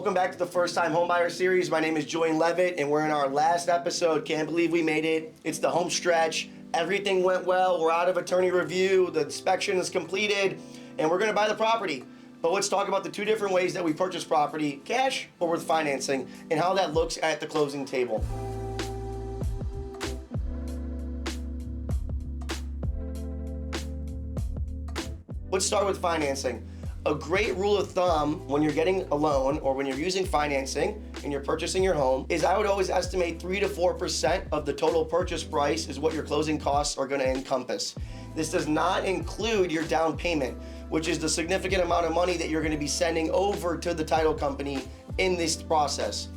Welcome back to the First Time Homebuyer Series. My name is Julian Levit, and we're in our last episode. Can't believe we made it. It's the home stretch. Everything went well. We're out of attorney review. The inspection is completed, and we're going to buy the property. But let's talk about the two different ways that we purchase property, cash or with financing, and how that looks at the closing table. Let's start with financing. A great rule of thumb when you're getting a loan or when you're using financing and you're purchasing your home is I would always estimate 3 to 4% of the total purchase price is what your closing costs are going to encompass. This does not include your down payment, which is the significant amount of money that you're going to be sending over to the title company in this process.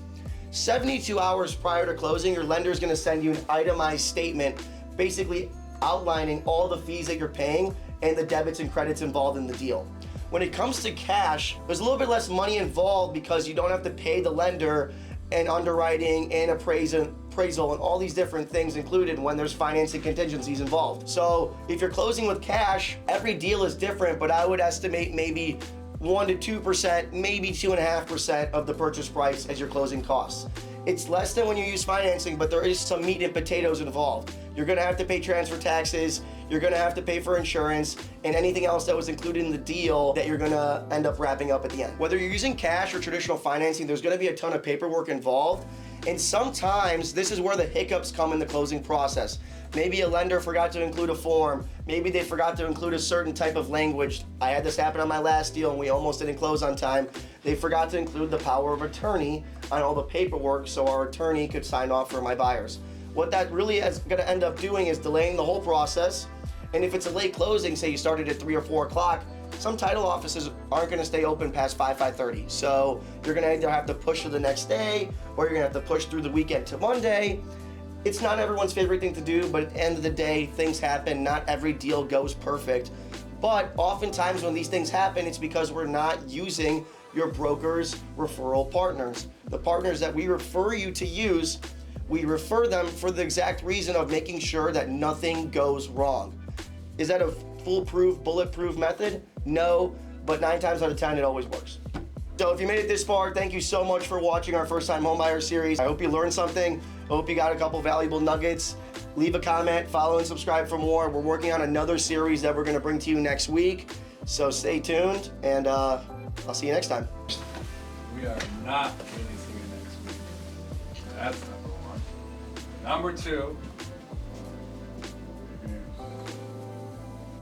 72 hours prior to closing, your lender is going to send you an itemized statement basically outlining all the fees that you're paying and the debits and credits involved in the deal. When it comes to cash, there's a little bit less money involved because you don't have to pay the lender and underwriting and appraisal and all these different things included when there's financing contingencies involved. So if you're closing with cash, every deal is different, but I would estimate maybe 1 to 2%, maybe 2.5% of the purchase price as your closing costs. It's less than when you use financing, but there is some meat and potatoes involved. You're gonna have to pay transfer taxes, you're gonna have to pay for insurance, and anything else that was included in the deal that you're gonna end up wrapping up at the end. Whether you're using cash or traditional financing, there's gonna be a ton of paperwork involved, and sometimes this is where the hiccups come in the closing process. Maybe a lender forgot to include a form, maybe they forgot to include a certain type of language. I had this happen on my last deal and we almost didn't close on time. They forgot to include the power of attorney on all the paperwork so our attorney could sign off for my buyers. What that really is going to end up doing is delaying the whole process. And if it's a late closing, say you started at 3 or 4 o'clock, some title offices aren't going to stay open past 5:30. So you're going to either have to push to the next day or you're going to have to push through the weekend to Monday. It's not everyone's favorite thing to do, but at the end of the day, things happen. Not every deal goes perfect. But oftentimes when these things happen, it's because we're not using your broker's referral partners. The partners that we refer you to use, we refer them for the exact reason of making sure that nothing goes wrong. Is that a foolproof, bulletproof method? No, but 9 times out of 10, it always works. So if you made it this far, thank you so much for watching our First Time Homebuyer Series. I hope you learned something. I hope you got a couple valuable nuggets. Leave a comment, follow and subscribe for more. We're working on another series that we're gonna bring to you next week. So stay tuned, and I'll see you next time. We are not releasing it next week. That's number 1. Number 2,